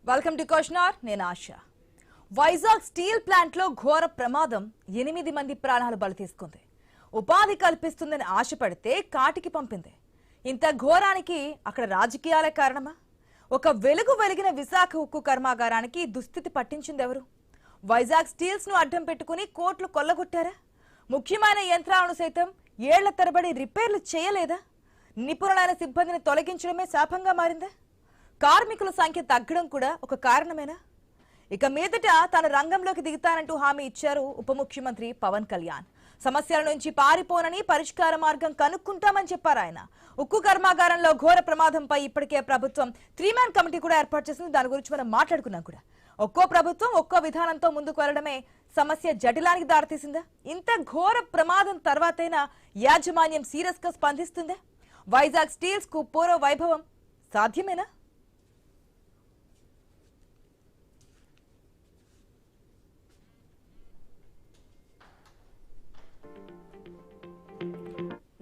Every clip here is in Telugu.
Welcome to questionnaire. నేను ఆశ. వైజాగ్ స్టీల్ ప్లాంట్ లో ఘోర ప్రమాదం 8 మంది ప్రాణాలు బలి తీసుకుంది. ఉపాధి కల్పిస్తుందని ఆశపడితే కాటికి పంపింది. ఇంత ఘోరానికి అక్కడ రాజకీయాలే కారణమా? ఒక వెలిగిన విశాఖ ఉక్కు కర్మాగారానికి దుస్థితి పట్టించింది ఎవరు? వైజాగ్ స్టీల్స్ ను అడ్డం పెట్టుకుని కోట్లు కొల్లగొట్టారా? ముఖ్యమైన యంత్రాలను సైతం ఏళ్ల తరబడి రిపేర్లు చేయలేదా? నిపుణులైన సిబ్బందిని తొలగించడమే శాపంగా మారిందా? కార్మికుల సంఖ్య తగ్గడం కూడా ఒక కారణమేనా? ఇక మీదట తన రంగంలోకి దిగుతానంటూ హామీ ఇచ్చారు ఉప ముఖ్యమంత్రి పవన్ కళ్యాణ్. సమస్యల నుంచి పారిపోనని పరిష్కార మార్గం కనుక్కుంటామని చెప్పారు ఆయన. ఉక్కు కర్మాగారంలో ఘోర ప్రమాదంపై ఇప్పటికే ప్రభుత్వం 3-man కమిటీ కూడా ఏర్పాటు చేసింది. దాని గురించి మనం మాట్లాడుకున్నాం కూడా. ఒక్కో ప్రభుత్వం ఒక్కో విధానంతో ముందుకు వెళ్లడమే సమస్య జటిలానికి దారితీసిందా? ఇంత ఘోర ప్రమాదం తర్వాతైనా యాజమాన్యం సీరియస్ గా స్పందిస్తుందా? వైజాగ్ స్టీల్స్ కు పూర్వ వైభవం సాధ్యమేనా?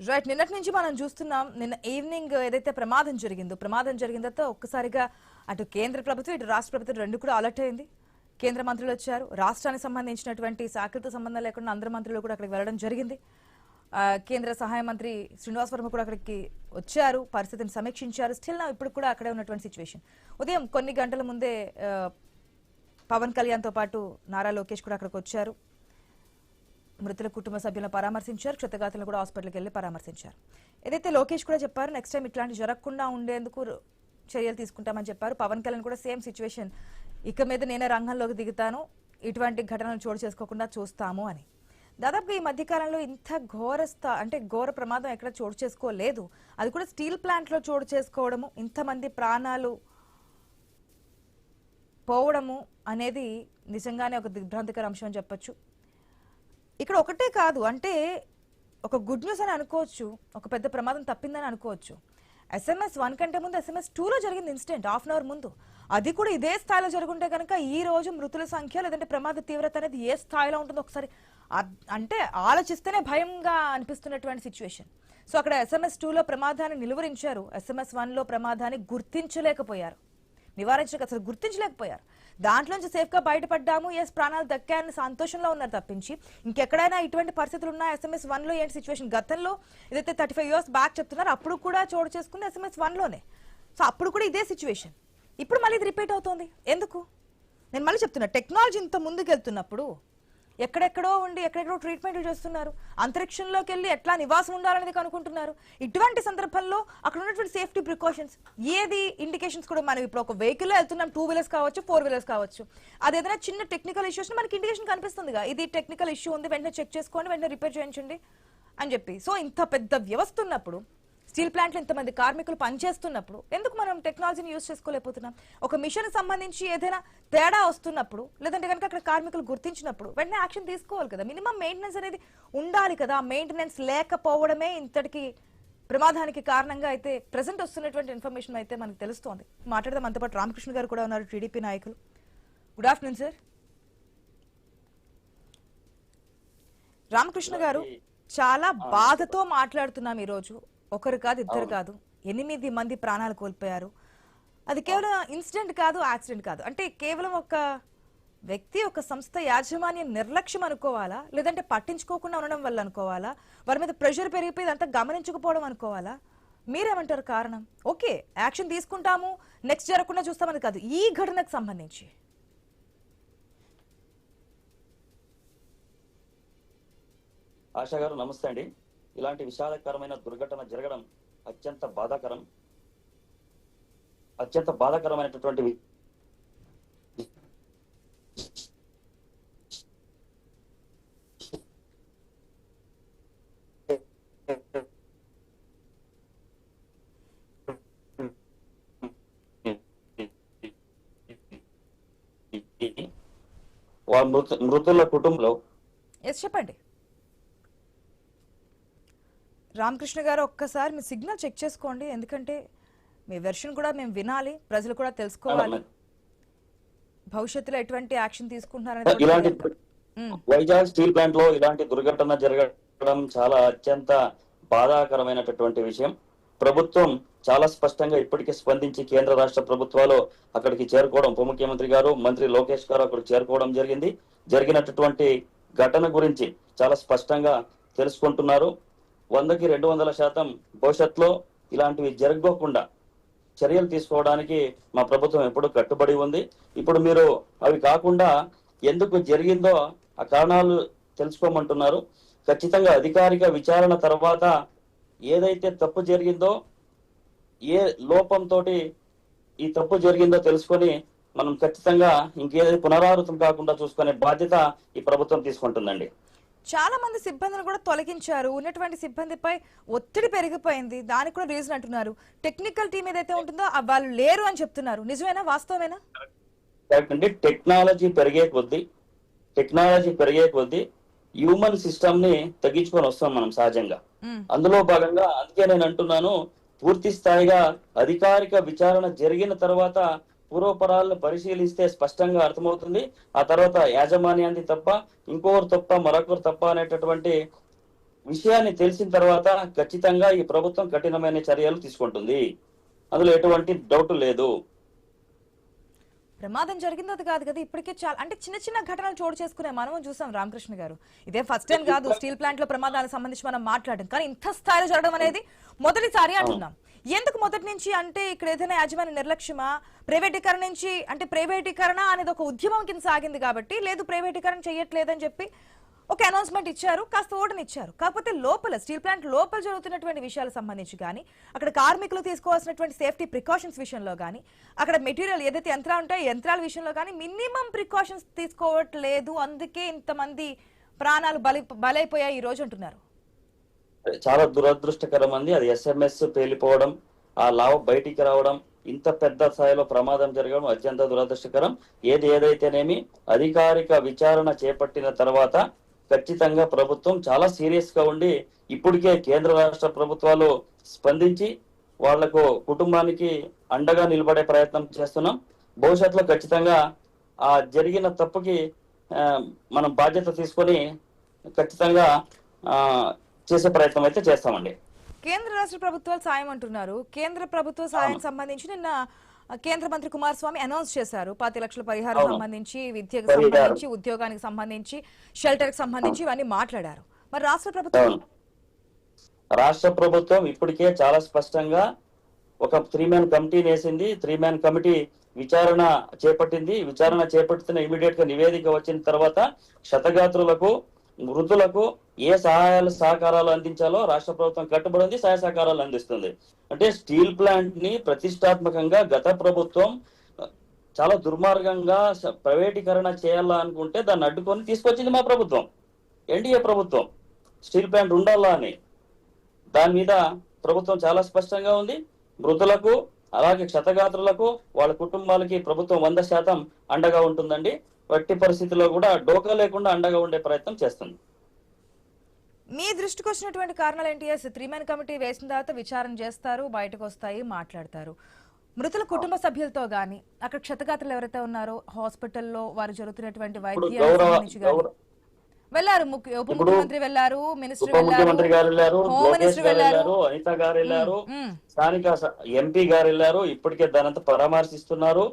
రైట్, నిన్నటి నుంచి మనం చూస్తున్నాం. నిన్న ఈవినింగ్ ఏదైతే ప్రమాదం జరిగిందో ఒక్కసారిగా అటు కేంద్ర ప్రభుత్వం ఇటు రాష్ట్ర ప్రభుత్వం రెండు కూడా అలర్ట్ అయింది. కేంద్ర మంత్రులు వచ్చారు. రాష్ట్రానికి సంబంధించినటువంటి శాఖలతో సంబంధం లేకుండా అందరు మంత్రులు కూడా అక్కడికి వెళ్ళడం జరిగింది. కేంద్ర సహాయ మంత్రి శ్రీనివాస్ వర్మ కూడా అక్కడికి వచ్చారు, పరిస్థితిని సమీక్షించారు. స్టిల్ నా ఇప్పుడు కూడా అక్కడే ఉన్నటువంటి సిచ్యువేషన్. ఉదయం కొన్ని గంటల ముందే పవన్ కళ్యాణ్తో పాటు నారా లోకేష్ కూడా అక్కడికి వచ్చారు. మృతుల కుటుంబ సభ్యులను పరామర్శించారు. క్షతగాతులను కూడా హాస్పిటల్కి వెళ్ళి పరామర్శించారు. ఏదైతే లోకేష్ కూడా చెప్పారు నెక్స్ట్ టైం ఇట్లాంటి జరగకుండా ఉండేందుకు చర్యలు తీసుకుంటామని చెప్పారు. పవన్ కళ్యాణ్ కూడా సేమ్ సిచ్యువేషన్, ఇక మీద నేనే రంగంలోకి దిగుతాను, ఇటువంటి ఘటనలు చోటు చేసుకోకుండా చూస్తాము అని. దాదాపుగా ఈ మధ్యకాలంలో ఇంత ఘోర ప్రమాదం ఎక్కడ చోటు చేసుకోలేదు. అది కూడా స్టీల్ ప్లాంట్లో చోటు చేసుకోవడము, ఇంతమంది ప్రాణాలు పోవడము అనేది నిజంగానే ఒక దిగ్భ్రాంతికర అంశం అని చెప్పొచ్చు. ఇక్కడ ఒకటే కాదు, అంటే ఒక గుడ్ న్యూస్ అని అనుకోవచ్చు, ఒక పెద్ద ప్రమాదం తప్పిందని అనుకోవచ్చు. SMS 1 కంటే ముందు SMS 2లో జరిగింది ఇన్సిడెంట్, హాఫ్ అన్ అవర్ ముందు. అది కూడా ఇదే స్థాయిలో జరుగుంటే కనుక ఈ రోజు మృతుల సంఖ్య లేదంటే ప్రమాద తీవ్రత అనేది ఏ స్థాయిలో ఉంటుందో ఒకసారి అంటే ఆలోచిస్తేనే భయంగా అనిపిస్తున్నటువంటి సిచ్యువేషన్. సో అక్కడ SMS 2లో ప్రమాదాన్ని నిలువరించారు, SMS 1లో ప్రమాదాన్ని గుర్తించలేకపోయారు, అసలు గుర్తించలేకపోయారు. దాంట్లోంచి సేఫ్గా బయటపడ్డాము, ప్రాణాలు దక్కాయని సంతోషంలో ఉన్నారు తప్పించి ఇంకెక్కడైనా ఇటువంటి పరిస్థితులు ఉన్నాయి. SMS 1లో ఏంటి సిచ్యువేషన్? గతంలో ఏదైతే 35 years బ్యాక్ చెప్తున్నారు అప్పుడు కూడా చోటు చేసుకుంది SMS 1లోనే. సో అప్పుడు కూడా ఇదే సిచ్యువేషన్, ఇప్పుడు మళ్ళీ ఇది రిపీట్ అవుతోంది. ఎందుకు? నేను మళ్ళీ చెప్తున్నా, టెక్నాలజీ ఇంత ముందుకు వెళ్తున్నప్పుడు ఎక్కడెక్కడో ట్రీట్మెంట్లు చేస్తున్నారు, అంతరిక్షంలోకి వెళ్ళి ఎట్లా నివాసం ఉండాలనేది కనుక్కుంటున్నారు. ఇటువంటి సందర్భంలో అక్కడ ఉన్నటువంటి సేఫ్టీ ప్రికాషన్స్ ఏది ఇండికేషన్స్ కూడా మనం ఇప్పుడు ఒక వెహికల్లో వెళ్తున్నాం, 2 wheelers కావచ్చు, 4 wheelers కావచ్చు, అది ఏదైనా చిన్న టెక్నికల్ ఇష్యూస్ మనకి ఇండికేషన్ కనిపిస్తుందిగా, ఇది టెక్నికల్ ఇష్యూ ఉంది, వెంటనే చెక్ చేసుకోండి, వెంటనే రిపేర్ చేయించండి అని చెప్పి. సో ఇంత పెద్ద వ్యవస్థ ఉన్నప్పుడు, స్టీల్ ప్లాంట్లో ఇంతమంది కార్మికులు పనిచేస్తున్నప్పుడు ఎందుకు మనం టెక్నాలజీని యూజ్ చేసుకోలేకపోతున్నాం? ఒక మిషన్ సంబంధించి ఏదైనా తేడా వస్తున్నప్పుడు లేదంటే కనుక అక్కడ కార్మికులు గుర్తించినప్పుడు వెంటనే యాక్షన్ తీసుకోవాలి కదా. మినిమం మెయింటెనెన్స్ అనేది ఉండాలి కదా. మెయింటెనెన్స్ లేకపోవడమే ఇంతటికి ప్రమాదానికి కారణంగా అయితే ప్రెసెంట్ వస్తున్నటువంటి ఇన్ఫర్మేషన్ అయితే మనకు తెలుస్తోంది. మాట్లాడదాం. మనతో పాటు రామకృష్ణ గారు కూడా ఉన్నారు, టీడీపీ నాయకులు. Good afternoon sir. రామకృష్ణ గారు, చాలా బాధతో మాట్లాడుతున్నాం ఈరోజు. ఒకరు కాదు, ఇద్దరు కాదు, 8 మంది ప్రాణాలు కోల్పోయారు. అది కేవలం ఇన్సిడెంట్ కాదు, యాక్సిడెంట్ కాదు. అంటే కేవలం ఒక వ్యక్తి, ఒక సంస్థ యాజమాన్యం నిర్లక్ష్యం అనుకోవాలా, లేదంటే పట్టించుకోకుండా ఉండడం వల్ల అనుకోవాలా, వారి మీద ప్రెషర్ పెరిగిపోయి అంతా గమనించకపోవడం అనుకోవాలా? మీరేమంటారు కారణం? ఓకే, యాక్షన్ తీసుకుంటాము, నెక్స్ట్ జరగకుండా చూస్తామని కాదు, ఈ ఘటనకు సంబంధించి. ఆశా గారు నమస్తే అండి. ఇలాంటి విషాదకరమైన దుర్ఘటన జరగడం అత్యంత బాధాకరమైనటువంటి మృతుల కుటుంబంలో. చెప్పండి రామకృష్ణ గారు, ఒక్కసారి మీ సిగ్నల్ చెక్ చేసుకోండి, ఎందుకంటే మీ వెర్షన్ కూడా మేము వినాలి, ప్రజలు కూడా తెలుసుకోవాలి, భవిష్యత్తులో ఎటువంటి యాక్షన్ తీసుకుంటున్నారని. వైజాగ్ స్టీల్ ప్లాంట్ లో ఇలాంటి దుర్ఘటన జరగడం చాలా అత్యంత బాధాకరమైనటువంటి విషయం. ప్రభుత్వం చాలా స్పష్టంగా ఇప్పటికే స్పందించి కేంద్ర రాష్ట్ర ప్రభుత్వాలు అక్కడికి చేరుకోవడం, ఉప ముఖ్యమంత్రి గారు, మంత్రి లోకేష్ గారు అక్కడికి చేరుకోవడం జరిగింది. జరిగినటువంటి ఘటన గురించి చాలా స్పష్టంగా తెలుసుకుంటున్నారు. 100కి 200% భవిష్యత్తులో ఇలాంటివి జరగకుండా చర్యలు తీసుకోవడానికి మా ప్రభుత్వం ఎప్పుడు కట్టుబడి ఉంది. ఇప్పుడు మీరు అవి కాకుండా ఎందుకు జరిగిందో ఆ కారణాలు తెలుసుకోమంటున్నారు. ఖచ్చితంగా అధికారిక విచారణ తర్వాత ఏదైతే తప్పు జరిగిందో, ఏ లోపంతో ఈ తప్పు జరిగిందో తెలుసుకొని మనం ఖచ్చితంగా ఇంకేదైతే పునరావృతం కాకుండా చూసుకునే బాధ్యత ఈ ప్రభుత్వం తీసుకుంటుందండి. చాలా మంది సిబ్బందిని కూడా తొలగించారు. ఉన్నటువంటి సిబ్బందిపై ఒత్తిడి పెరిగిపోయింది, దానికి కూడా రీజన్ అంటున్నారు. టెక్నికల్ టీం ఏదైతే ఉంటుందో వాళ్ళు లేరు అని చెప్తున్నారు. నిజమేనా, వాస్తవమేనా? అంటే టెక్నాలజీ పెరిగే కొద్దీ హ్యూమన్ సిస్టమ్ ని తగ్గించుకొని వస్తాం మనం సహజంగా. అందులో భాగంగా అందుకే నేను అంటున్నాను, పూర్తి స్థాయిగా అధికారిక విచారణ జరిగిన తర్వాత పూర్వపరాలను పరిశీలిస్తే స్పష్టంగా అర్థమవుతుంది. ఆ తర్వాత యాజమాన్యాన్ని తప్ప, ఇంకొకరు తప్ప, మరొకరు తప్ప అనేటటువంటి విషయాన్ని తెలిసిన తర్వాత ఖచ్చితంగా ఈ ప్రభుత్వం కఠినమైన చర్యలు తీసుకుంటుంది. అందులో ఎటువంటి డౌట్ లేదు. ప్రమాదం జరిగింది అది కాదు కదా, ఇప్పటికే చాలా అంటే చిన్న చిన్న ఘటనలు చోటు చేసుకునే మనం చూసాం. రామకృష్ణ గారు, ఇదే ఫస్ట్ టైం కాదు స్టీల్ ప్లాంట్ లో ప్రమాదానికి సంబంధించి మనం మాట్లాడడం, కానీ ఇంత స్థాయిలో జరగడం అనేది మొదటిసారి అంటున్నాం. ఎందుకు మొదటి నుంచి? అంటే ఇక్కడ ఏదైనా యాజమాన్య నిర్లక్ష్యమా, ప్రైవేటీకరణ నుంచి అంటే ప్రైవేటీకరణ అనేది ఒక ఉద్యమం కింద సాగింది కాబట్టి లేదు ప్రైవేటీకరణ చేయట్లేదని చెప్పి ఒక అనౌన్స్మెంట్ ఇచ్చారు, కాస్త ఓటనిచ్చారు. కాకపోతే లోపల స్టీల్ ప్లాంట్ లోపల జరుగుతున్నటువంటి విషయాలకు సంబంధించి కానీ, అక్కడ కార్మికులు తీసుకోవాల్సినటువంటి సేఫ్టీ ప్రికాషన్స్ విషయంలో కానీ, అక్కడ మెటీరియల్ ఏదైతే యంత్రాలు ఉంటాయో యంత్రాల విషయంలో కానీ మినిమం ప్రికాషన్స్ తీసుకోవట్లేదు. అందుకే ఇంతమంది ప్రాణాలు బలైపోయాయి ఈ రోజు అంటున్నారు. చాలా దురదృష్టకరం అండి. అది SMS పేలిపోవడం, ఆ లావ బయటికి రావడం, ఇంత పెద్ద స్థాయిలో ప్రమాదం జరగడం అత్యంత దురదృష్టకరం. ఏదైతేనేమి అధికారిక విచారణ చేపట్టిన తర్వాత ఖచ్చితంగా ప్రభుత్వం చాలా సీరియస్ గా ఉండి ఇప్పటికే కేంద్ర రాష్ట్ర ప్రభుత్వాలు స్పందించి వాళ్లకు కుటుంబానికి అండగా నిలబడే ప్రయత్నం చేస్తున్నాం. భవిష్యత్తులో ఖచ్చితంగా ఆ జరిగిన తప్పుకి మనం బాధ్యత తీసుకొని ఖచ్చితంగా చేసే ప్రయత్నం అయితే చేస్తామండి. కేంద్ర రాష్ట్ర ప్రభుత్వాలు సాయం అంటున్నారు. కేంద్ర ప్రభుత్వ సాయం సంబంధించి నిన్న కేంద్ర మంత్రి కుమారస్వామి అనౌన్స్ చేశారు. 10 లక్షల పరిహారం సంబంధించి, విద్యకు సంబంధించి, ఉద్యోగానికి సంబంధించి, షెల్టర్ కి సంబంధించి ఇవన్నీ మాట్లాడారు. మరి రాష్ట్ర ప్రభుత్వం ఇప్పటికే చాలా స్పష్టంగా ఒక 3 మ్యాన్ కమిటీని వేసింది. 3 మ్యాన్ కమిటీ విచారణ చేపట్టింది. విచారణ చేపట్టిన ఇమీడియట్ గా నివేదిక వచ్చిన తర్వాత క్షతగాత్రులకు, మృతులకు ఏ సహకారాలు అందించాలో రాష్ట్ర ప్రభుత్వం కట్టుబడి ఉంది, సహాయ సహకారాలు అందిస్తుంది. అంటే స్టీల్ ప్లాంట్ ని ప్రతిష్టాత్మకంగా గత ప్రభుత్వం చాలా దుర్మార్గంగా ప్రైవేటీకరణ చేయాలా అనుకుంటే దాన్ని అడ్డుకొని తీసుకొచ్చింది మా ప్రభుత్వం, ఎన్డీఏ ప్రభుత్వం. స్టీల్ ప్లాంట్ ఉండాలా అని దాని మీద ప్రభుత్వం చాలా స్పష్టంగా ఉంది. మృతులకు అలాగే క్షతగాత్రులకు వాళ్ళ కుటుంబాలకి ప్రభుత్వం 100% అండగా ఉంటుందండి. వట్టి పరిస్థితుల్లో కూడా డోకా లేకుండా అండగా ఉండే ప్రయత్నం చేస్తుంది. మీ దృష్టికి వచ్చినటువంటి కారణాలు ఏంటి? 3 మ్యాన్ కమిటీ వేసిన తర్వాత విచారణ చేస్తారు, బయటకు వస్తాయి, మాట్లాడతారు. మృతుల కుటుంబ సభ్యులతో గాని, అక్కడ క్షతగాత్రులు ఎవరైతే ఉన్నారో హాస్పిటల్లో వారు జరుగుతున్నటువంటి వైద్యం వెళ్ళారు, ఉప ముఖ్యమంత్రి వెళ్ళారు, ముఖ్యమంత్రి గారు వెళ్ళారు, లోకేష్ గారు వెళ్ళారు, అనిత గారు వెళ్ళారు, స్థానిక ఎంపీ గారు వెళ్ళారు. ఇప్పటికే దానంతా పరామర్శిస్తున్నారు.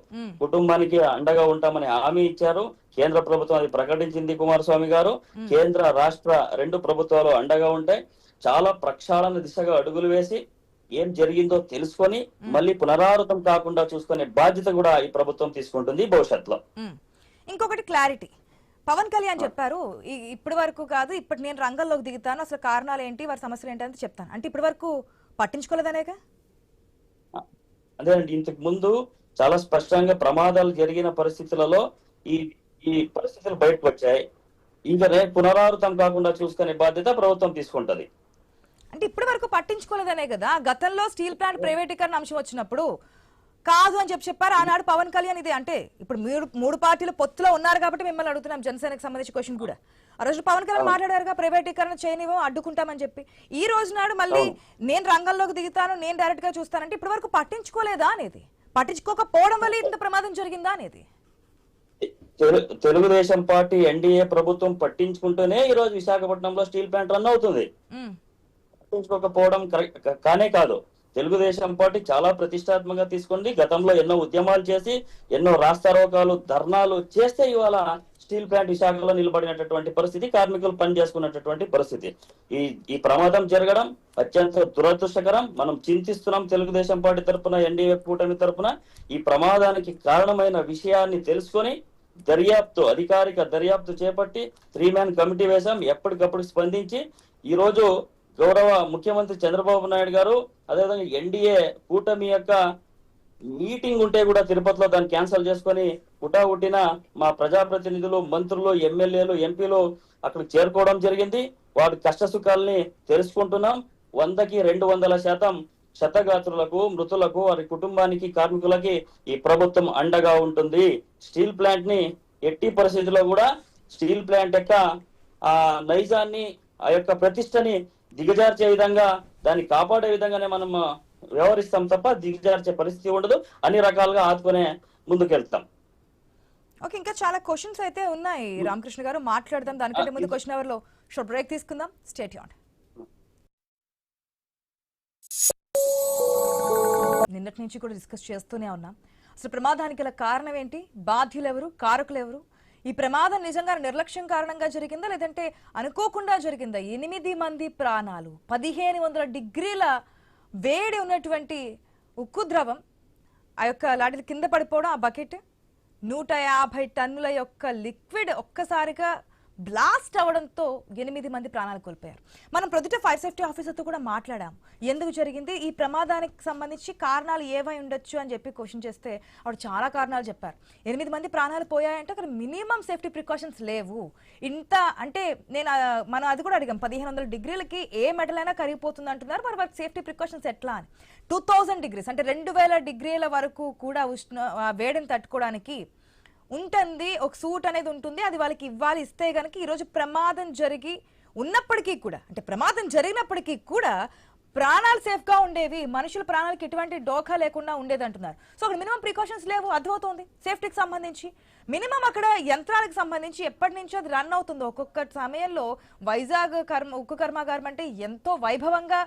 కుటుంబానికి అండగా ఉంటామని హామీ ఇచ్చారు. కేంద్ర ప్రభుత్వం అది ప్రకటించింది. కుమారస్వామి గారు కేంద్ర రాష్ట్ర 2 ప్రభుత్వాలు అండగా ఉంటాయి. చాలా ప్రక్షాళన దిశగా అడుగులు వేసి ఏం జరిగిందో తెలుసుకొని మళ్ళీ పునరావృతం కాకుండా చూసుకునే బాధ్యత కూడా ఈ ప్రభుత్వం తీసుకుంటుంది భవిష్యత్తులో. ఇంకొకటి క్లారిటీ, పవన్ కళ్యాణ్ చెప్పారు ఇప్పటి వరకు కాదు, ఇప్పటి నేను రంగంలోకి దిగుతాను, అసలు కారణాలు ఏంటి, వారి సమస్యలు ఏంటి అని చెప్తాను అంటే ఇప్పటి వరకు పట్టించుకోలేదనేగా. అదే అండి, ఇంతకు ముందు చాలా స్పష్టంగా ప్రమాదాలు జరిగిన పరిస్థితులలో ఈ పరిస్థితులు బయటకు వచ్చాయి. ఇంకా పునరావృతం కాకుండా చూసుకునే బాధ్యత ప్రభుత్వం తీసుకుంటది. అంటే ఇప్పటి వరకు పట్టించుకోలేదనే కదా. గతంలో స్టీల్ ప్లాంట్ ప్రైవేటీకరణ అంశం వచ్చినప్పుడు కాదు అని చెప్పారు ఆనాడు పవన్ కళ్యాణ్. ఇది అంటే ఇప్పుడు మూడు పార్టీలు పొత్తులో ఉన్నారు కాబట్టి మిమ్మల్ని అడుగుతున్నాం, జనసేనకు సంబంధించి క్వశ్చన్ కూడా. ఆ రోజు పవన్ కళ్యాణ్ మాట్లాడారుగా ప్రైవేటీకరణ చేయనివ్వం, అడ్డుకుంటామని చెప్పి. ఈ రోజు నాడు మళ్ళీ నేను రంగంలోకి దిగుతాను, నేను డైరెక్ట్ గా చూస్తానంటే ఇప్పటి వరకు పట్టించుకోలేదా అనేది, పట్టించుకోకపోవడం వల్ల ఇంత ప్రమాదం జరిగిందా అనేది. తెలుగుదేశం పార్టీ ఎన్డీఏ ప్రభుత్వం పట్టించుకుంటూనే ఈ రోజు విశాఖపట్నంలో స్టీల్ ప్లాంట్ రన్ అవుతుంది. పట్టించుకోకపోవడం కానే కాదు. తెలుగుదేశం పార్టీ చాలా ప్రతిష్టాత్మకంగా తీసుకుంది. గతంలో ఎన్నో ఉద్యమాలు చేసి ఎన్నో రాస్తారోకాలు ధర్నాలు చేస్తే ఇవాళ స్టీల్ ప్లాంట్ విశాఖలో నిలబడినటువంటి పరిస్థితి, కార్మికులు పని చేసుకున్నటువంటి పరిస్థితి. ఈ ప్రమాదం జరగడం అత్యంత దురదృష్టకరం. మనం చింతిస్తున్నాం తెలుగుదేశం పార్టీ తరఫున, ఎన్డీఏ కూటమి తరఫున. ఈ ప్రమాదానికి కారణమైన విషయాన్ని తెలుసుకొని అధికారిక దర్యాప్తు చేపట్టి 3 మ్యాన్ కమిటీ వేశాం. ఎప్పటికప్పుడు స్పందించి ఈ రోజు గౌరవ ముఖ్యమంత్రి చంద్రబాబు నాయుడు గారు, అదేవిధంగా ఎన్డీఏ కూటమి యొక్క మీటింగ్ ఉంటే కూడా తిరుపతిలో దాన్ని క్యాన్సిల్ చేసుకొని హుటాహుటిన మా ప్రజాప్రతినిధులు, మంత్రులు, ఎమ్మెల్యేలు, ఎంపీలు అక్కడ చేరుకోవడం జరిగింది. వారి కష్ట సుఖాలని తెలుసుకుంటున్నాం. 100కి 200% క్షతగాత్రులకు, మృతులకు, వారి కుటుంబానికి, కార్మికులకి ఈ ప్రభుత్వం అండగా ఉంటుంది. స్టీల్ ప్లాంట్ ని ఎట్టి పరిస్థితుల్లో కూడా స్టీల్ ప్లాంట్ యొక్క ఆ నైజాన్ని, ఆ యొక్క ప్రతిష్టని దిగజార్చే విధంగా, దాన్ని కాపాడే విధంగానే మనం వ్యవహరిస్తాం తప్ప దిగజార్చే పరిస్థితి ఉండదు. అన్ని రకాలుగా ఆదుకునే ముందుకెళ్తాం. ఓకే, ఇంకా చాలా క్వశ్చన్స్ అయితే ఉన్నాయి రామకృష్ణ గారు, మాట్లాడదాం. దానికంటే ముందు క్వశ్చన్ అవర్ లో షార్ట్ బ్రేక్ తీసుకుందాం. Stay tuned. నిన్నటి నుంచి కూడా డిస్కస్ చేస్తూనే ఉన్నాం. అసలు ప్రమాదానికి గల కారణం ఏంటి, బాధ్యులు ఎవరు, కారకులు ఎవరు, ఈ ప్రమాదం నిజంగా నిర్లక్ష్యం కారణంగా జరిగిందా లేదంటే అనుకోకుండా జరిగిందా? 8 మంది ప్రాణాలు, 1500 డిగ్రీల వేడి ఉన్నటువంటి ఉక్కు ద్రవం, ఆ యొక్క లాటిల కింద పడిపోవడం, ఆ బకెట్ 150 టన్నుల యొక్క లిక్విడ్ ఒక్కసారిగా బ్లాస్ట్ అవడంతో 8 మంది ప్రాణాలు కోల్పోయారు. మనం ప్రొద్దుట ఫైర్ సేఫ్టీ ఆఫీసర్తో కూడా మాట్లాడాము. ఎందుకు జరిగింది, ఈ ప్రమాదానికి సంబంధించి కారణాలు ఏవై ఉండొచ్చు అని చెప్పి క్వశ్చన్ చేస్తే ఆవిడ చాలా కారణాలు చెప్పారు. 8 మంది ప్రాణాలు పోయాయంటే అక్కడ మినిమం సేఫ్టీ ప్రికాషన్స్ లేవు. ఇంత అంటే మనం అది కూడా అడిగాం, 1500 డిగ్రీలకి ఏ మెటల్ అయినా కరిగిపోతుంది అంటున్నారు. మరి వారికి సేఫ్టీ ప్రికాషన్స్ ఎట్లా అని. 2000 డిగ్రీస్ అంటే 2000 డిగ్రీల వరకు కూడా వేడిని తట్టుకోవడానికి ఉంటుంది, ఒక సూట్ అనేది ఉంటుంది. అది వాళ్ళకి ఇవ్వాలి. ఇస్తే గనక ఈరోజు ప్రమాదం జరిగి ఉన్నప్పటికీ కూడా, అంటే ప్రమాదం జరిగినప్పటికీ కూడా ప్రాణాలు సేఫ్గా ఉండేవి, మనుషుల ప్రాణాలకు ఎటువంటి డోకా లేకుండా ఉండేది అంటున్నారు. సో అక్కడ మినిమం ప్రికాషన్స్ లేవు, అర్థమవుతుంది. సేఫ్టీకి సంబంధించి మినిమం అక్కడ యంత్రాలకు సంబంధించి ఎప్పటి నుంచో అది రన్ అవుతుందో. ఒక్కొక్క సమయంలో వైజాగ్ ఉక్కు కర్మాగారం అంటే ఎంతో వైభవంగా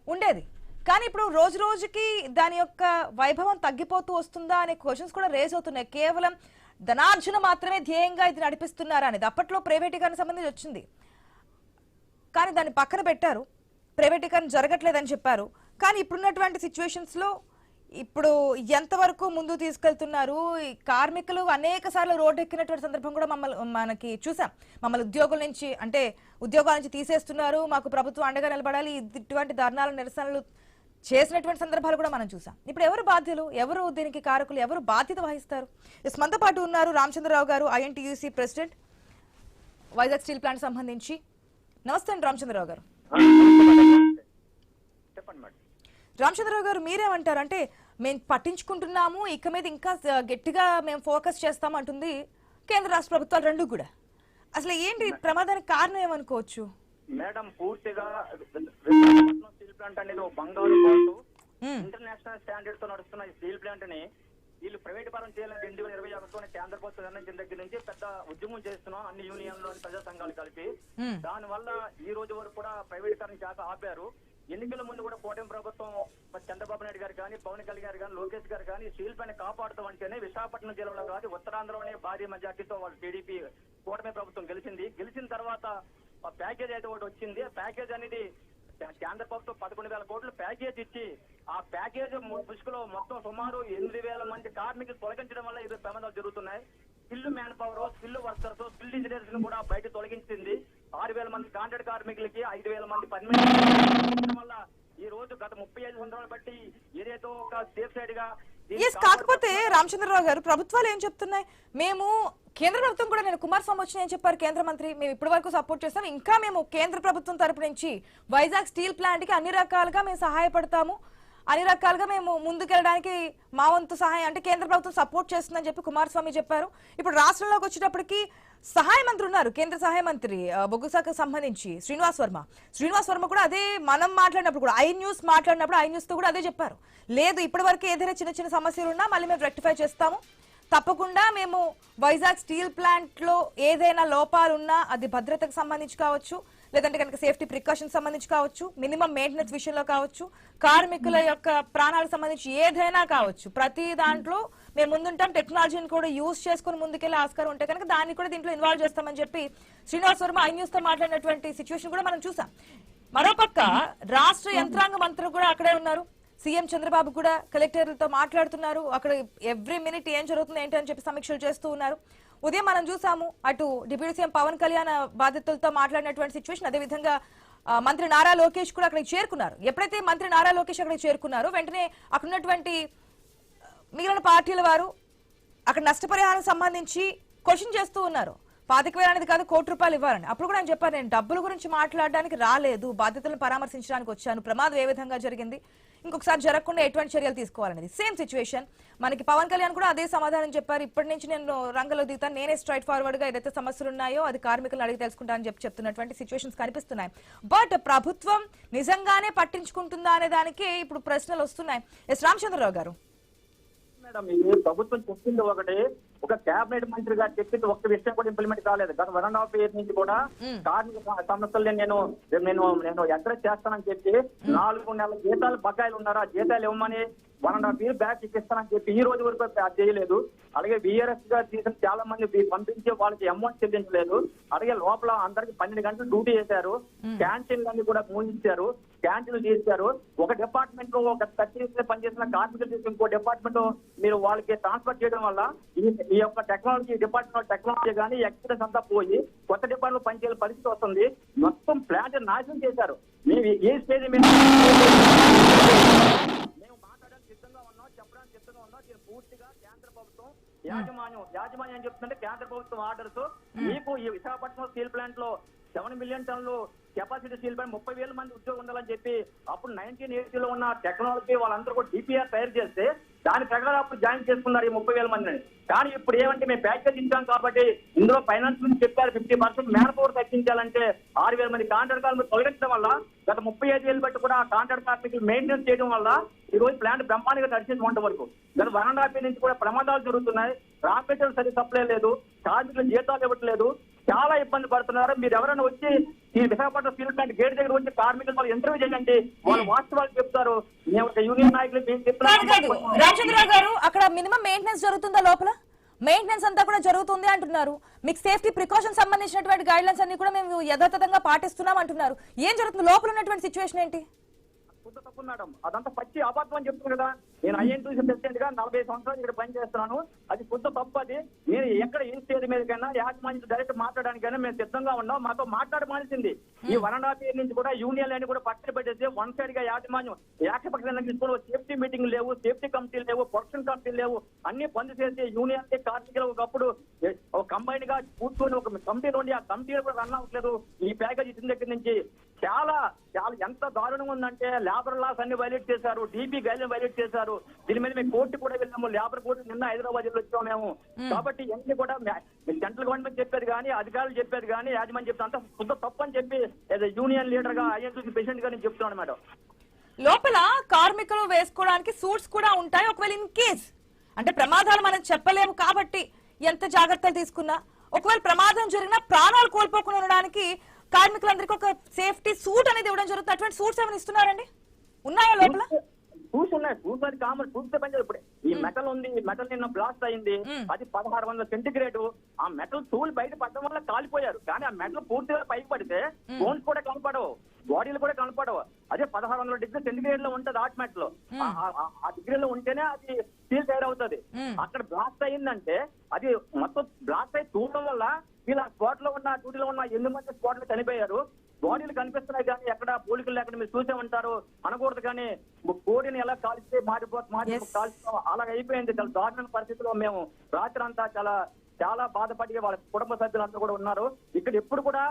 ఉండేది. కానీ ఇప్పుడు రోజు రోజుకి దాని యొక్క వైభవం తగ్గిపోతూ వస్తుందా అనే క్వశ్చన్స్ కూడా రేజ్ అవుతున్నాయి. కేవలం ధనార్జన మాత్రమే ధ్యేయంగా ఇది నడిపిస్తున్నారా అనేది. అప్పట్లో ప్రైవేటీకరణ సంబంధించి వచ్చింది, కానీ దాన్ని పక్కన పెట్టారు. ప్రైవేటీకరణ జరగట్లేదని చెప్పారు. కానీ ఇప్పుడున్నటువంటి సిచ్యువేషన్స్లో ఇప్పుడు ఎంతవరకు ముందు తీసుకెళ్తున్నారు? ఈ కార్మికులు అనేక సార్లు రోడ్డు ఎక్కినటువంటి సందర్భం కూడా మనకి చూసాం. మమ్మల్ని ఉద్యోగాల నుంచి తీసేస్తున్నారు, మాకు ప్రభుత్వం అండగా నిలబడాలి, ఇటువంటి ధర్నాలు, నిరసనలు చేసినటువంటి సందర్భాలు కూడా మనం చూసాం. ఇప్పుడు ఎవరు బాధ్యులు, ఎవరు దీనికి కారకులు, ఎవరు బాధ్యత వహిస్తారు? మనతో పాటు ఉన్నారు రామచంద్రరావు గారు, INTUC president, Vizag steel plant సంబంధించి. నమస్తే అండి రామచంద్రరావు గారు. రామచంద్రరావు గారు, మీరేమంటారు? అంటే మేము పట్టించుకుంటున్నాము, ఇక మీద ఇంకా గట్టిగా మేము ఫోకస్ చేస్తాం అంటుంది కేంద్ర రాష్ట్ర ప్రభుత్వాలు రెండు కూడా. అసలు ఏంటి ప్రమాదానికి కారణం ఏమనుకోవచ్చు? మేడం, పూర్తిగా స్టీల్ ప్లాంట్ అనేది ఒక బంగారు పాటు ఇంటర్నేషనల్ స్టాండర్డ్ తో నడుస్తున్న ఈ స్టీల్ ప్లాంట్ ని వీళ్ళు ప్రైవేట్ పరం చేయాలని 2021 కేంద్ర ప్రభుత్వం నిర్ణయించిన దగ్గర నుంచి పెద్ద ఉద్యమం చేస్తున్నాం, అన్ని యూనియన్లు, ప్రజా సంఘాలు కలిపి. దాని వల్ల ఈ రోజు వరకు కూడా ప్రైవేటీకరణ శాఖ ఆపారు. ఎన్నికల ముందు కూడా కూటమి ప్రభుత్వం చంద్రబాబు నాయుడు గారు కానీ, పవన్ కళ్యాణ్ గారు కానీ, లోకేష్ గారు కానీ స్టీల్ ప్లాంట్ కాపాడుతాం అంటేనే విశాఖపట్నం జిల్లాలో కాదు ఉత్తరాంధ్రలోనే భారీ మెజార్టీతో వాళ్ళు టీడీపీ కూటమి ప్రభుత్వం గెలిచిన తర్వాత ప్యాకేజ్ అయితే ఒకటి వచ్చింది. ఆ ప్యాకేజ్ అనేది కేంద్ర ప్రభుత్వం 11,000 కోట్లు ప్యాకేజ్ ఇచ్చి, ఆ ప్యాకేజ్ ముసుగులో మొత్తం సుమారు 8,000 మంది కార్మికులు తొలగించడం వల్ల ఈరోజు ప్రమాదాలు జరుగుతున్నాయి. Skill man power, skill workers, skill engineers ను కూడా బయట తొలగించింది. 6,000 మంది కాంట్రాక్ట్ కార్మికులకి 5,000 మంది పర్మనెంట్ వల్ల ఈ రోజు గత 35 సంవత్సరాలు బట్టి ఏదైతే ఒక సేఫ్ సైడ్ గా. కాకపోతే రామచంద్రరావు గారు, ప్రభుత్వాలు ఏం చెప్తున్నాయి? మేము కేంద్ర ప్రభుత్వం కూడా, నేను కుమారస్వామి వచ్చిన ఏం చెప్పారు కేంద్ర మంత్రి, మేము ఇప్పటి వరకు సపోర్ట్ చేస్తాం, ఇంకా మేము కేంద్ర ప్రభుత్వం తరపు నుంచి వైజాగ్ స్టీల్ ప్లాంట్ కి అన్ని రకాలుగా మేము సహాయపడతాము, అన్ని రకాలుగా మేము ముందుకెళ్ళడానికి మా వంతు సహాయం, అంటే కేంద్ర ప్రభుత్వం సపోర్ట్ చేస్తుందని చెప్పి కుమారస్వామి చెప్పారు. ఇప్పుడు రాష్ట్రంలోకి వచ్చేటప్పటికి సహాయ మంత్రి ఉన్నారు, కేంద్ర సహాయ మంత్రి బొగ్గు శాఖకు సంబంధించి శ్రీనివాస్ వర్మ కూడా అదే, మనం మాట్లాడినప్పుడు కూడా ఐ న్యూస్ మాట్లాడినప్పుడు ఐ న్యూస్ తో కూడా అదే చెప్పారు. లేదు, ఇప్పటి వరకు ఏదైనా చిన్న చిన్న సమస్యలు ఉన్నా మళ్ళీ మేము రెక్టిఫై చేస్తాము, తప్పకుండా మేము వైజాగ్ స్టీల్ ప్లాంట్ లో ఏదైనా లోపాలున్నా అది భద్రతకు సంబంధించి కావచ్చు, లేదంటే కనుక సేఫ్టీ ప్రికాషన్స్ సంబంధించి కావచ్చు, మినిమం మెయింటెనెన్స్ విషయంలో కావచ్చు, కార్మికుల యొక్క ప్రాణాలకు సంబంధించి ఏదైనా కావచ్చు, ప్రతి దాంట్లో మేము ముందుంటాం. టెక్నాలజీని కూడా యూజ్ చేసుకుని ముందుకెళ్లే ఆస్కారం ఉంటే కనుక దాన్ని కూడా దీంట్లో ఇన్వాల్వ్ చేస్తామని చెప్పి శ్రీనివాస్ వర్మ ఐన్యూస్ తో మాట్లాడినటువంటి సిచ్యువేషన్ కూడా మనం చూసాం. మరోపక్క రాష్ట్ర యంత్రాంగ మంత్రులు కూడా అక్కడే ఉన్నారు. సీఎం చంద్రబాబు కూడా కలెక్టర్లతో మాట్లాడుతున్నారు. అక్కడ ఎవ్రీ మినిట్ ఏం జరుగుతుంది ఏంటి అని చెప్పి సమీక్షలు చేస్తూ ఉన్నారు. ఉదయం మనం చూసాము అటు డిప్యూటీ సీఎం పవన్ కళ్యాణ్ బాధితులతో మాట్లాడినటువంటి సిచ్యువేషన్. అదేవిధంగా మంత్రి నారా లోకేష్ కూడా అక్కడికి చేరుకున్నారు. ఎప్పుడైతే మంత్రి నారా లోకేష్ అక్కడికి చేరుకున్నారో వెంటనే అక్కడ ఉన్నటువంటి మిగిలిన పార్టీల వారు అక్కడ నష్టపరిహారం సంబంధించి క్వశ్చన్ చేస్తూ ఉన్నారు. 25,000 అనేది కాదు, ₹1 కోటి ఇవ్వాలని. అప్పుడు కూడా ఆయన చెప్పారు, నేను డబ్బుల గురించి మాట్లాడడానికి రాలేదు, బాధ్యతలను పరామర్శించడానికి వచ్చాను, ప్రమాదం ఏ విధంగా జరిగింది, ఇంకొకసారి జరగకుండా ఎటువంటి చర్యలు తీసుకోవాలనేది. సేమ్ సిచ్యువేషన్ మనకి పవన్ కళ్యాణ్ కూడా అదే సమాధానం చెప్పారు. ఇప్పటి నుంచి నేను రంగంలో దిగుతాను, నేనే స్ట్రైట్ ఫార్వర్డ్ గా ఏదైతే సమస్యలు ఉన్నాయో అది కార్మికులను అడిగి తెలుసుకుంటానని చెప్పి చెప్తున్నటువంటి సిచ్యువేషన్స్ కనిపిస్తున్నాయి. బట్ ప్రభుత్వం నిజంగానే పట్టించుకుంటుందా అనే దానికి ఇప్పుడు ప్రశ్నలు వస్తున్నాయి. ఎస్ రామచంద్రరావు గారు. మేడం, ఇది ప్రభుత్వం చెప్పింది ఒకటి, ఒక కేబినెట్ మంత్రి గారు చెప్పింది ఒక్క విషయం కూడా ఇంప్లిమెంట్ కాలేదు. గత 1.5 years నుంచి కూడా కార్మిక సమస్యలు నేను అడ్రస్ చేస్తానని చెప్పి 4 నెలల జీతాలు బకాయిలు ఉన్నారా, జీతాలు ఇవ్వమని 1.5 years బ్యాక్ ఇస్తానని చెప్పి ఈ రోజు వరకు చేయలేదు. అలాగే VRS గా తీసిన చాలా మంది పంపించి వాళ్ళకి అమౌంట్ చెల్లించలేదు. అలాగే లోపల అందరికి 12 గంటలు డ్యూటీ చేశారు. క్యాంటీన్లన్నీ కూడా మూయించారు, క్యాంటీన్లు తీశారు. ఒక డిపార్ట్మెంట్ లో ఒక 30 పనిచేసిన కార్మికులు తీసి ఇంకో డిపార్ట్మెంట్ మీరు వాళ్ళకి ట్రాన్స్ఫర్ చేయడం వల్ల ఈ యొక్క టెక్నాలజీ కానీ ఎక్స్పీరియన్స్ అంతా పోయి కొత్త డిపార్ట్మెంట్ పనిచేయాల పరిస్థితి వస్తుంది. మొత్తం ప్లాంట్ నాశనం చేశారు. మేము ఏ స్టేజ్ మీద చెప్పడానికి సిద్ధంగా ఉన్నాం. దీన్ని పూర్తిగా కేంద్ర ప్రభుత్వం యాజమాన్యం ఏం చెప్తుందంటే, కేంద్ర ప్రభుత్వం ఆర్డర్స్ మీకు ఈ విశాఖపట్నం స్టీల్ ప్లాంట్ లో 7 million టన్నులు కెపాసిటీ స్టీల్ ప్లాంట్ 30,000 మంది ఉద్యోగం ఉండాలని చెప్పి అప్పుడు 1980లో ఉన్న టెక్నాలజీ వాళ్ళందరూ కూడా DPR తయారు చేస్తే దాని ప్రకారం అప్పుడు జాయిన్ చేసుకున్నారు ఈ 30,000 మందిని. కానీ ఇప్పుడు ఏమంటే మేము ప్యాకేజ్ ఇచ్చాం కాబట్టి ఇందులో ఫైనాన్స్ నుంచి చెప్పారు 50% మ్యాన్ పవర్ తగ్గించాలంటే 6,000 మంది కాంట్రాక్ట్ కార్మికులు తొలగించడం వల్ల గత 35 ఏళ్ళు బట్టి కూడా కాంట్రాక్ట్ కార్మికులు మెయింటెనెన్స్ చేయడం వల్ల ఈ రోజు ప్లాంట్ బ్రహ్మాండంగా నడిచింది వంట వరకు. గత 1.5 years నుంచి కూడా ప్రమాదాలు జరుగుతున్నాయి. రా మెటీరియల్ సరి సప్లై లేదు, కార్మికులు జీతాలు ఇవ్వట్లేదు, చాలా ఇబ్బంది పడుతున్నారు. మీరు ఎవరైనా వచ్చి ఈ విశాఖపట్నం స్టీల్ ప్లాంట్ గేట్ దగ్గర వచ్చి కార్మికులు వాళ్ళు ఇంటర్వ్యూ చేయండి, వాళ్ళు వాస్తవాలు చెప్తారు. మేము ఒక యూనియన్ నాయకులు రామచంద్రరావు గారు, అక్కడ మినిమం మెయింటెనెన్స్ జరుగుతుందా? లోపల మెయింటెనెన్స్ అంతా కూడా జరుగుతుంది అంటున్నారు. మీకు సేఫ్టీ ప్రికాషన్ సంబంధించినటువంటి గైడ్ లైన్స్ అన్ని కూడా మేము యథాతథంగా పాటిస్తున్నాం అంటున్నారు. ఏం జరుగుతుంది లోపల ఉన్నటువంటి సిచ్యువేషన్ ఏంటి? తప్పు మేడం, అదంతా పచ్చి అబద్ధం అని చెప్తున్నా కదా. నేను INTUC ప్రెసిడెంట్ గా 40 సంవత్సరాలు ఇక్కడ పనిచేస్తున్నాను. అది శుద్ధ తప్పు. అది నేను ఎక్కడ ఏ స్టేజ్ మీదకైనా యాజమాన్యం డైరెక్ట్ మాట్లాడడానికైనా మేము సిద్ధంగా ఉన్నాం. మాతో మాట్లాడమాల్సింది. ఈ 1.5 years నుంచి కూడా యూనియన్ అని కూడా పక్కన పెట్టేసి వన్ సైడ్ గా యాజమాన్యం ఏకపక్షంగా తీసుకుని సేఫ్టీ మీటింగ్ లేవు, సేఫ్టీ కమిటీలు లేవు, ప్రొడక్షన్ కమిటీలు లేవు, అన్ని బంద్ చేసి యూనియన్ కార్మికులు ఒకప్పుడు కంబైన్ గా కూర్చొని ఒక కమిటీ నుండి ఆ కమిటీలు కూడా రన్ అవ్వట్లేదు. ఈ ప్యాకేజ్ ఇచ్చిన దగ్గర నుంచి చాలా చాలా ఎంత దారుణంగా ఉందంటే లేబర్ లాస్ అన్ని వైలేట్ చేశారు, DP గైడ్లైన్ వైలేట్ చేశారు. దీని మీద మేము కోర్టు కూడా వెళ్ళాము, లేబర్ కోర్టు నిన్న హైదరాబాద్ లో వచ్చాము మేము. కాబట్టి ఇవన్నీ కూడా సెంట్రల్ గవర్నమెంట్ చెప్పేది కానీ అధికారులు చెప్పేది కానీ యాజమాన్యం చెప్తే అంత శుద్ధ తప్పు అని చెప్పి యూనియన్ లీడర్ గా INTUC ప్రెసిడెంట్ గా నేను చెప్తున్నాను మేడం. లోపల కార్మికులు వేసుకోవడానికి సూట్స్ కూడా ఉంటాయి. ఒకవేళ ఇన్ కేస్ అంటే ప్రమాదాలు మనం చెప్పలేము కాబట్టి ఎంత జాగ్రత్తలు తీసుకున్నా, ఒకవేళ ప్రమాదం జరిగినా ప్రాణాలు కోల్పోకుండా ఉండడానికి కార్మికులందరికీ ఒక సేఫ్టీ సూట్ అనేది ఇవ్వడం జరుగుతుంది. అటువంటి సూట్స్ ఏమైనా ఇస్తున్నారండి? ఉన్నాయా లోపల? షూస్ ఉన్నాయి, షూస్ అది కామన్, షూస్ పని. ఇప్పుడు ఈ మెటల్ ఉంది, ఈ మెటల్ నిన్న బ్లాస్ట్ అయింది, అది 1600 సెంటిగ్రేడ్. ఆ మెటల్ టూల్ బయట పడడం వల్ల కాలిపోయారు. కానీ ఆ మెటల్ పూర్తిగా పైకి పడితే బోన్స్ కూడా కనపడవు, బాడీలు కూడా కనపడవు. అదే 1600 degrees సెంటిగ్రేడ్ లో ఉంటది హాట్ మెటల్. ఆ డిగ్రీలో ఉంటేనే అది స్టీల్ తయారవుతుంది. అక్కడ బ్లాస్ట్ అయిందంటే అది మొత్తం బ్లాస్ట్ అయి చూడడం వల్ల వీళ్ళ స్పాట్ లో ఉన్న డ్యూటీలో ఉన్న 8 మంది స్పాట్ లో చనిపోయారు. బాడీలు కనిపిస్తున్నాయి కానీ ఎక్కడ పోలికలు లేకుండా మీరు చూసే ఉంటారు అనకూడదు. కానీ కోడిని ఎలా కాల్చితే కాల్చుతాం అలా అయిపోయింది. చాలా దారుణమైన పరిస్థితిలో మేము రాత్రి అంతా చాలా బాధపడి వాళ్ళ కుటుంబ సభ్యులంతా కూడా ఉన్నారు. ఇక్కడ ఎప్పుడు కూడా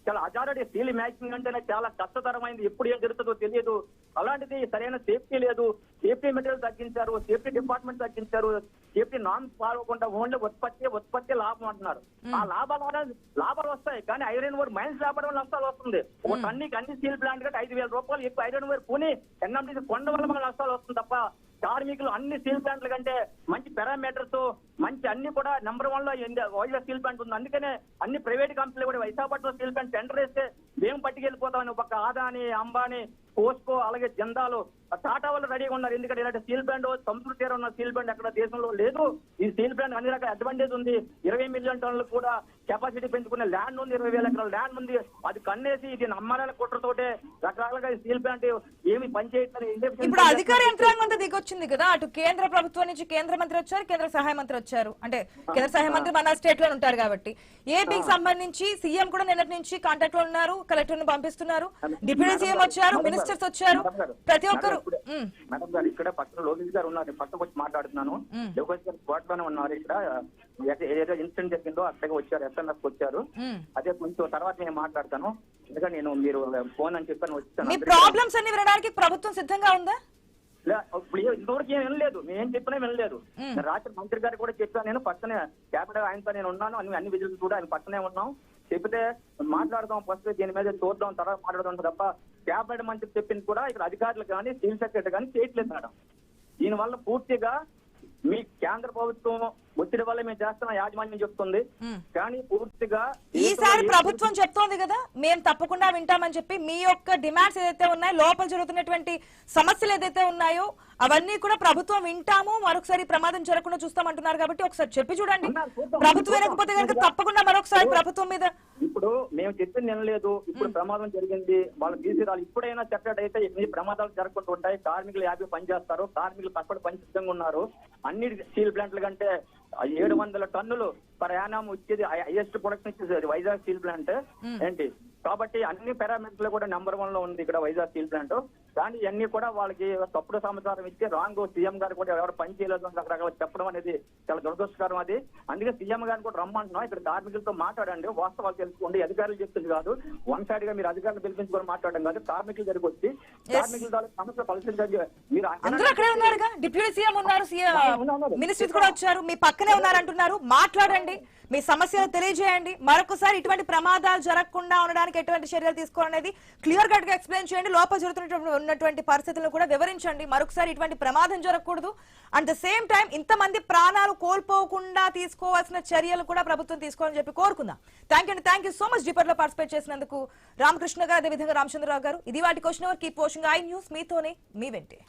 చాలా అజారడి స్టీల్ మేకింగ్ అంటేనే చాలా కష్టతరమైంది. ఎప్పుడు ఏం జరుగుతుందో తెలియదు. అలాంటిది సరైన సేఫ్టీ లేదు. సేఫ్టీ మెటీరియల్ తగ్గించారు, సేఫ్టీ డిపార్ట్మెంట్ తగ్గించారు, సేఫ్టీ నామ్స్ పాల్గొకుండా ఓన్లీ ఉత్పత్తి లాభం అంటున్నారు. ఆ లాభాలు వస్తాయి కానీ ఐరన్ ఓర్ మైన్స్ లాభం వల్ల నష్టాలు వస్తుంది. ఒక టన్నుకి అన్ని స్టీల్ ప్లాంట్ కంటే 5,000 రూపాయలు ఎక్కువ ఐరన్ ఓర్ పూని NMDC కొండ వల్ల మనకు నష్టాలు వస్తుంది తప్ప కార్మికులు అన్ని స్టీల్ ప్లాంట్ల కంటే మంచి పారామీటర్స్ మంచి అన్ని కూడా నెంబర్ 1 లో వైజాగ్ స్టీల్ ప్లాంట్ ఉంది. అందుకనే అన్ని ప్రైవేట్ కంపెనీలు కూడా విశాఖపట్నం స్టీల్ ప్లాంట్ టెండర్ వేస్తే మేము పట్టుకెళ్ళిపోతామని ఒక ఆదాని, అంబానీ, పోస్కో, అలాగే జిందాలు, టాటా వాళ్ళు రెడీగా ఉన్నారు. ఎందుకంటే ఇలాంటి స్టీల్ ప్లాంట్ సముద్ర తీరం ఉన్న స్టీల్ ప్లాంట్ ఎక్కడ దేశంలో లేదు. ఈ స్టీల్ ప్లాంట్ అన్ని రకాల అడ్వాంటేజ్ ఉంది. 20 మిలియన్ టన్నులు కూడా కెపాసిటీ పెంచుకునే ల్యాండ్ ఉంది, 20,000 ఎకరాల ల్యాండ్ ఉంది. అది కన్నేసి ఇది నమ్మరాల కుట్రతోటే రకరకాలుగా స్టీల్ ప్లాంట్ ఏమి పనిచేయట్లేదు. ఇప్పుడు అధికార యంత్రాంగం అంతా దిగొచ్చింది కదా, అటు కేంద్ర ప్రభుత్వం నుంచి కేంద్ర మంత్రి వచ్చారు, కేంద్ర సహాయ మంత్రి వచ్చారు. అంటే కేంద్ర సహాయ మంత్రి మన స్టేట్ లో ఉంటారు కాబట్టి ఏపీకి సంబంధించి సీఎం కూడా నిన్నటి నుంచి కాంటాక్ట్ లో ఉన్నారు, కలెక్టర్ ని పంపిస్తున్నారు, డిప్యూటీ సీఎం వచ్చారు, మినిస్టర్స్ వచ్చారు, ప్రతి ఒక్కరు. మేడం గారు ఇక్కడ పక్కన లోకేష్ గారు ఉన్నారు, పక్కకు వచ్చి మాట్లాడుతున్నాను. లోకేష్ గారు స్పాట్ లోనే ఉన్నారు. ఇక్కడ ఏదో ఇన్సిడెంట్ జరిగిందో అక్కడికి వచ్చారు, ఎస్ఎన్ఎఫ్ వచ్చారు. అదే కొంచెం తర్వాత నేను మాట్లాడతాను. ఎందుకంటే నేను మీరు ఫోన్ అని చెప్పాను వచ్చాను. మీ ప్రాబ్లమ్స్ అన్ని వినడానికి ప్రభుత్వం సిద్ధంగా ఉందా? ఇప్పుడు ఇంతవరకు ఏం వినలేదు, మేము చెప్పినా వినలేదు. రాత్రి మంత్రి గారు కూడా చెప్పాను, నేను పక్కనే క్యాబినెట్ ఆయనతో నేను ఉన్నాను, అన్ని విజిల్స్ కూడా ఆయన పక్కనే ఉన్నాం. చెప్తే మాట్లాడదాం, ఫస్ట్ దీని మీద చూద్దాం, తర్వాత మాట్లాడదాం తప్ప క్యాబినెట్ మంత్రి చెప్పింది కూడా ఇక్కడ అధికారులు కానీ చీఫ్ సెక్రటరీ కానీ చేయట్లేదు మేడం. దీనివల్ల పూర్తిగా మీ కేంద్ర ప్రభుత్వం ఒత్తిడి వల్ల మేము చేస్తున్న యాజమాన్యం చెప్తుంది, కానీ పూర్తిగా ఈసారి ప్రభుత్వం చెప్తోంది కదా మేము తప్పకుండా వింటామని చెప్పి. మీ యొక్క డిమాండ్స్ ఏదైతే ఉన్నాయో, లోపల జరుగుతున్నటువంటి సమస్యలు ఏదైతే ఉన్నాయో అవన్నీ కూడా ప్రభుత్వం వింటాము, మరొకసారి ప్రమాదం జరగకుండా చూస్తామంటున్నారు. కాబట్టి ఒకసారి చెప్పి చూడండి, ప్రభుత్వం వినకపోతే కనుక తప్పకుండా మరొకసారి ప్రభుత్వం మీద. ఇప్పుడు మేము చెప్పింది వినలేదు, ఇప్పుడు ప్రమాదం జరిగింది, వాళ్ళు తీసుకురాలి. ఇప్పుడైనా సెపరేట్ అయితే ఈ ప్రమాదాలు జరగకుండా ఉంటాయి. కార్మికులు 50 పనిచేస్తారు, కార్మికులు కష్టపడి పని సిద్ధంగా ఉన్నారు. అన్ని స్టీల్ ప్లాంట్ల కంటే 700 టన్నులు పర్ యానం వచ్చేది హైయెస్ట్ ప్రొడక్షన్ ఇచ్చేది వైజాగ్ స్టీల్ ప్లాంట్ ఏంటి. కాబట్టి అన్ని పారామీటర్స్ లో కూడా నెంబర్ 1 లో ఉంది ఇక్కడ వైజాగ్ స్టీల్ ప్లాంట్. కానీ ఇవన్నీ కూడా వాళ్ళకి తప్పుడు సమాచారం ఇచ్చి రాంగ్ సీఎం గారు కూడా ఎవరు పని చేయలేదు రకరకాల చెప్పడం అనేది చాలా దురదృష్టకరం. అది అందుకే సీఎం గారిని కూడా రమ్మంటున్నాం. ఇక్కడ కార్మికులతో మాట్లాడండి, వాస్తవాలు తెలుసుకోండి. అధికారులు చెప్తుంది కాదు, వన్ సైడ్ గా మీరు అధికారులు పిలిపించుకొని మాట్లాడడం కాదు. కార్మికుల దగ్గరికి వచ్చి కార్మికుల ద్వారా సమస్య పరిశీలించండి. మీరు అక్కడే ఉన్నారుగా, డిప్యూటీ సీఎం ఉన్నారు, మినిస్టర్స్ కూడా వచ్చారు, మీ పక్కనే ఉన్నారంటున్నారు. మాట్లాడండి, మీ సమస్యలు తెలియజేయండి. మరొకసారి ఇటువంటి ప్రమాదాలు జరగకుండా ఉండడానికి ఎటువంటి చర్యలు తీసుకోవాలనేది క్లియర్ కట్ గా ఎక్స్ప్లెయిన్ చేయండి. లోపల జరుగుతున్నటువంటి పరిస్థితులను కూడా వివరించండి. మరొకసారి ఇటువంటి ప్రమాదం జరగకూడదు. అట్ ద సేమ్ టైం ఇంతమంది ప్రాణాలు కోల్పోకుండా తీసుకోవాల్సిన చర్యలు కూడా ప్రభుత్వం తీసుకోవాలని చెప్పి కోరుకుందాం. Thank you so much debate లో పార్టిసిపేట్ చేసినందుకు రామకృష్ణ గారు, అదేవిధంగా రామచంద్రరావు గారు. ఇది వాటి question hour. Keep watching I News. మీతోనే మీ వెంటే.